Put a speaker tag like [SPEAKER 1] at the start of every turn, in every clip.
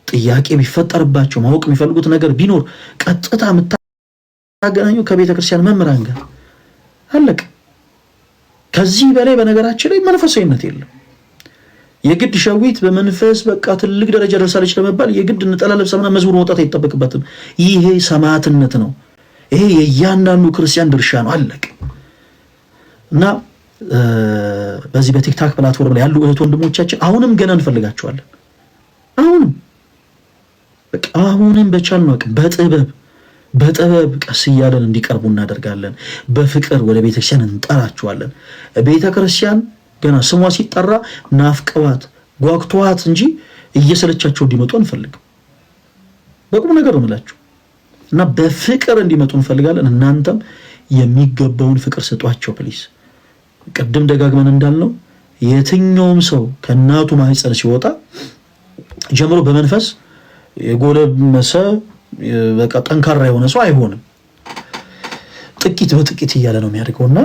[SPEAKER 1] ጥያቄ ቢፈጠርባቸው ማወቅ የሚፈልጉት ነገር ቢኖር ቀጥታ የምታገናኙ ከቤተ ክርስቲያን መምህራን ጋር አለቀ። ከዚህ በላይ በነገራችን ላይ መንፈሳዊነት የለም። የግድ ሸዊት በመንፈስ በቃ ትልቅ ደረጃ ደርሳለች ለመባል የግድ ነጠላ ለብሳና መዝሙር መውጣት አይጠበቅበትም። ይሄ ሰማዕትነት ነው። ይሄ የእያንዳንዱ ክርስቲያን ድርሻ ነው። አለቀ። እና በዚህ በቲክታክ ፕላትፎርም ላይ ያሉ እህት ወንድሞቻችን አሁንም ገና እንፈልጋቸዋለን። አሁንም በቻልነው አቅም በጥበብ ቀስ እያለን እንዲቀርቡ እናደርጋለን። በፍቅር ወደ ቤተክርስቲያን እንጠራቸዋለን። ቤተክርስቲያን ገና ስሟ ሲጠራ ናፍቀዋት ጓግቷት እንጂ እየሰለቻቸው እንዲመጡ አንፈልግም። በቁም ነገር ነው የምላችሁ እና በፍቅር እንዲመጡ እንፈልጋለን። እናንተም የሚገባውን ፍቅር ስጧቸው ፕሊስ። ቅድም ደጋግመን እንዳልነው የትኛውም ሰው ከእናቱ ማህፀን ሲወጣ ጀምሮ በመንፈስ የጎለመሰ በቃ ጠንካራ የሆነ ሰው አይሆንም። ጥቂት በጥቂት እያለ ነው የሚያደርገውና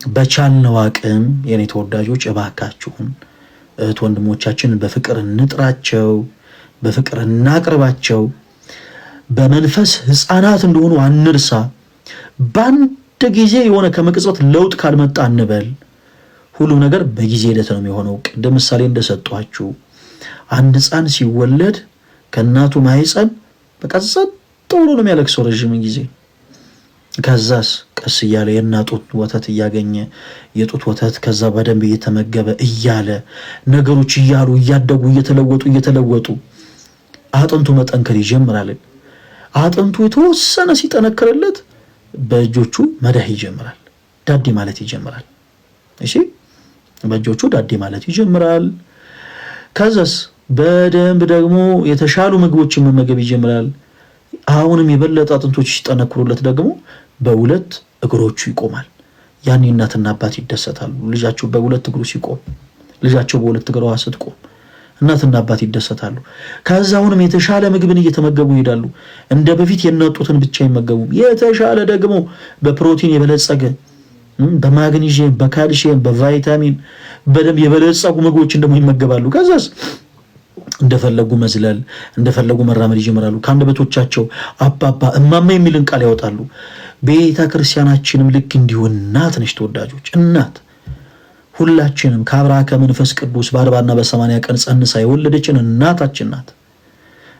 [SPEAKER 1] በቻልነው አቅም የኔ ተወዳጆች እባካችሁን እህት ወንድሞቻችንን በፍቅር እንጥራቸው፣ በፍቅር እናቅርባቸው። በመንፈስ ህፃናት እንደሆኑ አንርሳ። በአንድ ጊዜ የሆነ ከመቅጽበት ለውጥ ካልመጣ እንበል። ሁሉም ነገር በጊዜ ሂደት ነው የሚሆነው። ቅድም ምሳሌ እንደሰጧችሁ አንድ ህፃን ሲወለድ ከእናቱ ማህፀን በቃ ጸጥ ብሎ ነው የሚያለቅሰው ረጅም ጊዜ። ከዛስ ቀስ እያለ የእናቱን ወተት እያገኘ የጡት ወተት ከዛ በደንብ እየተመገበ እያለ ነገሮች እያሉ እያደጉ እየተለወጡ አጥንቱ መጠንከር ይጀምራል። አጥንቱ የተወሰነ ሲጠነክርለት በእጆቹ መዳህ ይጀምራል፣ ዳዴ ማለት ይጀምራል። እሺ በእጆቹ ዳዴ ማለት ይጀምራል። ከዛስ በደንብ ደግሞ የተሻሉ ምግቦችን መመገብ ይጀምራል። አሁንም የበለጠ አጥንቶች ሲጠነክሩለት ደግሞ በሁለት እግሮቹ ይቆማል። ያን እናትና አባት ይደሰታሉ። ልጃቸው በሁለት እግሩ ሲቆም፣ ልጃቸው በሁለት እግሯ ስትቆም እናትና አባት ይደሰታሉ። ከዛ አሁንም የተሻለ ምግብን እየተመገቡ ይሄዳሉ። እንደ በፊት የናጡትን ብቻ አይመገቡም። የተሻለ ደግሞ በፕሮቲን የበለጸገ በማግኒዥየም፣ በካልሲየም፣ በቫይታሚን በደንብ የበለጸጉ ምግቦችን ደግሞ ይመገባሉ። ከዛስ እንደፈለጉ መዝለል እንደፈለጉ መራመድ ይጀምራሉ። ከአንደበቶቻቸው አባባ እማማ የሚልን ቃል ያወጣሉ። ቤተ ክርስቲያናችንም ልክ እንዲሁ እናት ነች ተወዳጆች። እናት ሁላችንም ከአብርሃ ከመንፈስ ቅዱስ በ40 እና በ80 ቀን ጸንሳ የወለደችን እናታችን ናት።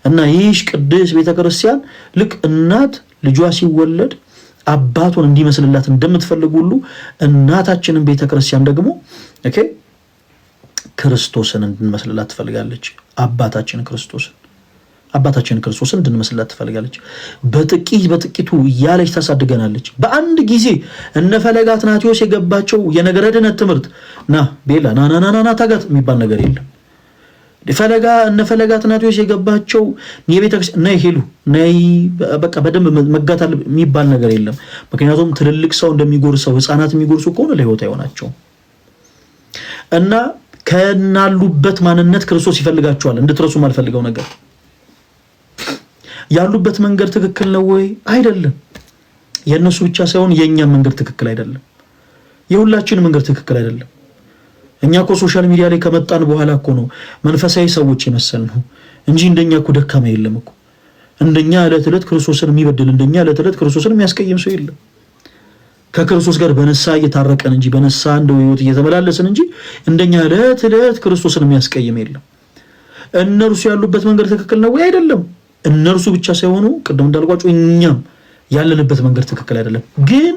[SPEAKER 1] እና ይህች ቅድስት ቤተ ክርስቲያን ልክ እናት ልጇ ሲወለድ አባቱን እንዲመስልላት እንደምትፈልግ ሁሉ እናታችንን ቤተ ክርስቲያን ደግሞ ክርስቶስን እንድንመስልላት ትፈልጋለች። አባታችን ክርስቶስን እንድንመስልላት ትፈልጋለች። በጥቂቱ እያለች ታሳድገናለች። በአንድ ጊዜ እነ ፈለገ አትናቴዎስ የገባቸው የነገረ ድነት ትምህርት ና ቤላ ና ታጋት የሚባል ነገር የለም። እነ ፈለገ አትናቴዎስ የገባቸው የቤተክርስቲያን ነይ ሄሉ ነይ በቃ በደንብ መጋት የሚባል ነገር የለም። ምክንያቱም ትልልቅ ሰው እንደሚጎርሰው ህፃናት የሚጎርሱ ከሆነ ለህይወት አይሆናቸውም። እና ከናሉበት ማንነት ክርስቶስ ይፈልጋቸዋል። እንድትረሱ ማልፈልገው ነገር ያሉበት መንገድ ትክክል ነው ወይ? አይደለም። የእነሱ ብቻ ሳይሆን የእኛም መንገድ ትክክል አይደለም። የሁላችንም መንገድ ትክክል አይደለም። እኛ እኮ ሶሻል ሚዲያ ላይ ከመጣን በኋላ እኮ ነው መንፈሳዊ ሰዎች የመሰልነው እንጂ እንደኛ እኮ ደካማ የለም እኮ። እንደኛ ዕለት ዕለት ክርስቶስን የሚበድል እንደኛ ዕለት ዕለት ክርስቶስን የሚያስቀይም ሰው የለም። ከክርስቶስ ጋር በነሳ እየታረቀን እንጂ በነሳ እንደው ህይወት እየተመላለስን እንጂ እንደኛ ዕለት ዕለት ክርስቶስን የሚያስቀይም የለም። እነርሱ ያሉበት መንገድ ትክክል ነው ወይ? አይደለም። እነርሱ ብቻ ሳይሆኑ ቅድም እንዳልኳችሁ እኛም ያለንበት መንገድ ትክክል አይደለም። ግን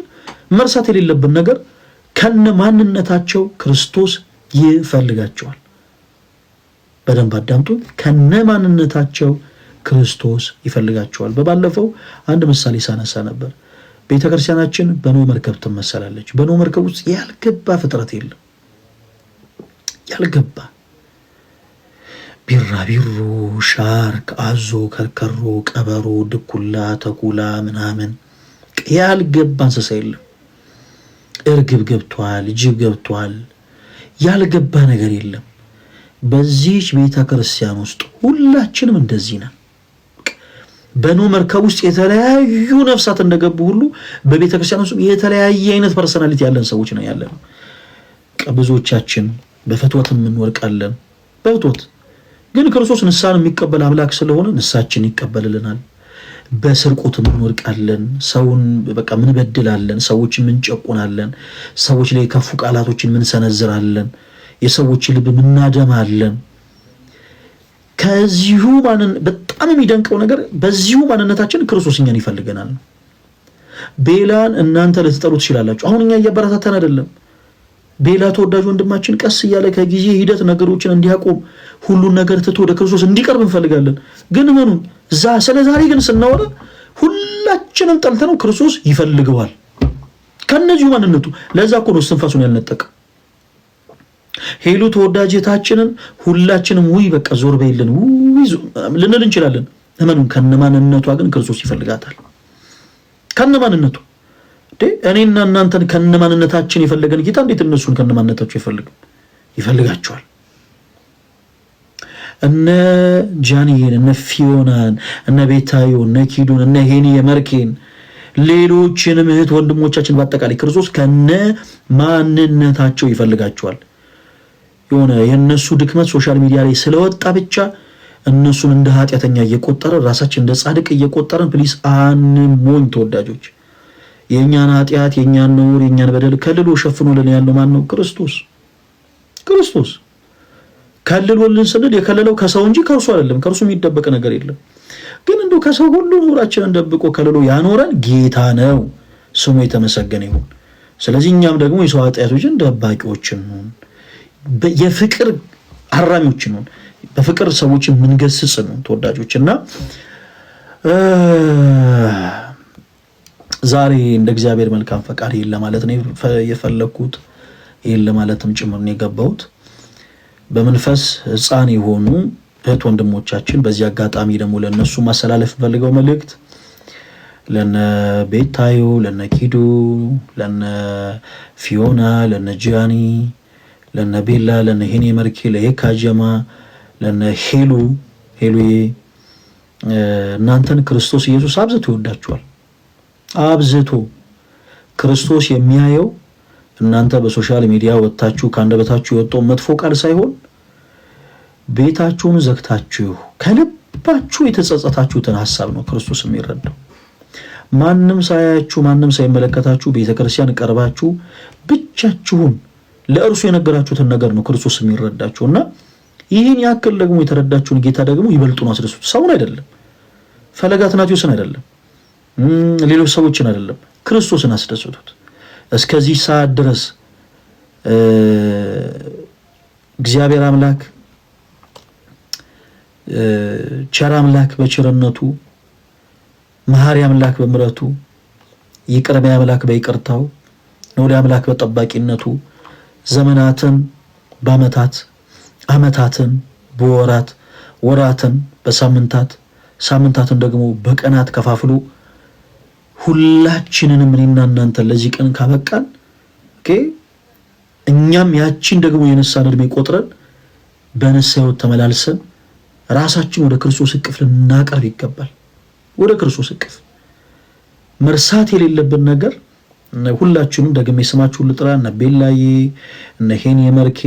[SPEAKER 1] መርሳት የሌለብን ነገር ከነ ማንነታቸው ክርስቶስ ይፈልጋቸዋል። በደንብ አዳምጡ። ከነ ማንነታቸው ክርስቶስ ይፈልጋቸዋል። በባለፈው አንድ ምሳሌ ሳነሳ ነበር። ቤተክርስቲያናችን በኖህ መርከብ ትመሰላለች። በኖህ መርከብ ውስጥ ያልገባ ፍጥረት የለም። ያልገባ ቢራቢሮ፣ ሻርክ፣ አዞ፣ ከርከሮ፣ ቀበሮ፣ ድኩላ፣ ተኩላ ምናምን ያልገባ እንስሳ የለም። እርግብ ገብቷል፣ ጅብ ገብቷል። ያልገባ ነገር የለም። በዚህች ቤተክርስቲያን ውስጥ ሁላችንም እንደዚህ ነን። በኖህ መርከብ ውስጥ የተለያዩ ነፍሳት እንደገቡ ሁሉ በቤተክርስቲያን ውስጥ የተለያየ አይነት ፐርሰናሊቲ ያለን ሰዎች ነው ያለነው። ብዙዎቻችን በፍትወት እንወርቃለን። በፍትወት ግን ክርስቶስ ንስሐን የሚቀበል አምላክ ስለሆነ ንስሐችን ይቀበልልናል። በስርቆት እንወድቃለን፣ ሰውን በቃ ምን በድላለን፣ ሰዎች ምን ጨቁናለን፣ ሰዎች ላይ ከፉ ቃላቶችን ምን ሰነዝራለን፣ የሰዎች ልብ ምናደማለን። ከዚሁ በጣም የሚደንቀው ነገር በዚሁ ማንነታችን ክርስቶስ እኛን ይፈልገናል። ቤላን እናንተ ልትጠሩ ትችላላችሁ። አሁን እኛ እያበረታታን አይደለም። ቤላ ተወዳጅ ወንድማችን ቀስ እያለ ከጊዜ ሂደት ነገሮችን እንዲያቆም ሁሉን ነገር ትቶ ወደ ክርስቶስ እንዲቀርብ እንፈልጋለን። ግን ምኑን ስለ ዛሬ ግን ስናወራ ሁላችንም ጠልተነው ክርስቶስ ይፈልገዋል ከነዚሁ ማንነቱ። ለዛ እኮ ነው እስትንፋሱን ያልነጠቀ። ሄሉ ተወዳጅታችንን ሁላችንም ውይ በቃ ዞር በይልን ልንል እንችላለን። እመኑን ከነማንነቷ ግን ክርስቶስ ይፈልጋታል። ከነማንነቱ እኔና እናንተን ከነማንነታችን የፈለገን ጌታ እንዴት እነሱን ከነማንነታቸው ይፈልጋቸዋል? እነ ጃኒን፣ እነ ፊዮናን፣ እነ ቤታዮ፣ እነ ኪዱን፣ እነ ሄኒ የመርኬን ሌሎችንም እህት ወንድሞቻችን በአጠቃላይ ክርስቶስ ከነ ማንነታቸው ይፈልጋቸዋል። የሆነ የነሱ ድክመት ሶሻል ሚዲያ ላይ ስለወጣ ብቻ እነሱን እንደ ኃጢአተኛ እየቆጠረን ራሳችን እንደ ጻድቅ እየቆጠረን ፕሊስ አንሞኝ ተወዳጆች። የእኛን ኃጢአት፣ የእኛን ነውር፣ የእኛን በደል ከልሎ ሸፍኖልን ያለው ማን ነው? ክርስቶስ ከልሎልን ስንል የከለለው ከሰው እንጂ ከእርሱ አይደለም። ከእርሱ የሚደበቅ ነገር የለም። ግን እንደው ከሰው ሁሉ ኑራችንን ደብቆ ከልሎ ያኖረን ጌታ ነው። ስሙ የተመሰገነ ይሁን። ስለዚህ እኛም ደግሞ የሰው ኃጢአቶችን ደባቂዎችን ነን፣ የፍቅር አራሚዎችን ነን፣ በፍቅር ሰዎችን ምንገስጽ ነው ተወዳጆች። እና ዛሬ እንደ እግዚአብሔር መልካም ፈቃድ ይሄን ለማለት ነው የፈለኩት። ይሄን ለማለትም ጭምር ነው የገባሁት። በመንፈስ ሕፃን የሆኑ እህት ወንድሞቻችን በዚህ አጋጣሚ ደግሞ ለነሱ ማስተላለፍ ፈልገው መልእክት ለነ ቤታዮ፣ ለነ ኪዱ፣ ለነ ፊዮና፣ ለነ ጂያኒ፣ ለነ ቤላ፣ ለነ ሄኒ መርኬ፣ ለየካጀማ፣ ለነ ሄሉዬ እናንተን ክርስቶስ ኢየሱስ አብዝቶ ይወዳችኋል። አብዝቶ ክርስቶስ የሚያየው እናንተ በሶሻል ሚዲያ ወጣችሁ ከአንደበታችሁ የወጣው መጥፎ ቃል ሳይሆን ቤታችሁን ዘግታችሁ ከልባችሁ የተጸጸታችሁትን ሐሳብ ነው ክርስቶስ የሚረዳው። ማንም ሳያያችሁ ማንም ሳይመለከታችሁ ቤተክርስቲያን ቀርባችሁ ብቻችሁን ለእርሱ የነገራችሁትን ነገር ነው ክርስቶስ የሚረዳችሁና ይህን ያክል ደግሞ የተረዳችሁን ጌታ ደግሞ ይበልጡን አስደስቱ። ሰውን አይደለም፣ ፈለገ አትናትዮስን አይደለም፣ ሌሎች ሰዎችን አይደለም፣ ክርስቶስን አስደስቱት። እስከዚህ ሰዓት ድረስ እግዚአብሔር አምላክ ቸር አምላክ በቸርነቱ መሐሪ አምላክ በምሕረቱ ይቅር ባይ አምላክ በይቅርታው ነውድ አምላክ በጠባቂነቱ ዘመናትን በዓመታት ዓመታትን በወራት ወራትን በሳምንታት ሳምንታትን ደግሞ በቀናት ከፋፍሎ ሁላችንንም እኔና እናንተ ለዚህ ቀን ካበቃን እኛም ያቺን ደግሞ የነሳን እድሜ ቆጥረን በነሳው ተመላልሰን ራሳችን ወደ ክርስቶስ እቅፍ ልናቀርብ ይገባል። ወደ ክርስቶስ እቅፍ መርሳት የሌለብን ነገር ሁላችንም ደግሜ ስማችሁን ልጥራ፣ እነ ቤላዬ፣ እነ ሄኒ መርኬ፣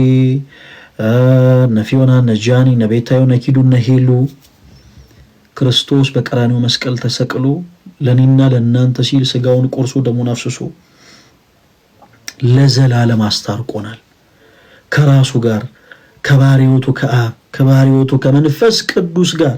[SPEAKER 1] እነ ፊዮና፣ እነ ጃኒ፣ እነ ቤታዮ፣ እነ ኪዱ፣ እነ ሄሉ ክርስቶስ በቀራንዮ መስቀል ተሰቅሎ ለኔና ለእናንተ ሲል ስጋውን ቆርሶ ደሙን አፍስሶ ለዘላለም አስታርቆናል ከራሱ ጋር ከባሪዎቱ ከአብ ከባሪዎቱ ከመንፈስ ቅዱስ ጋር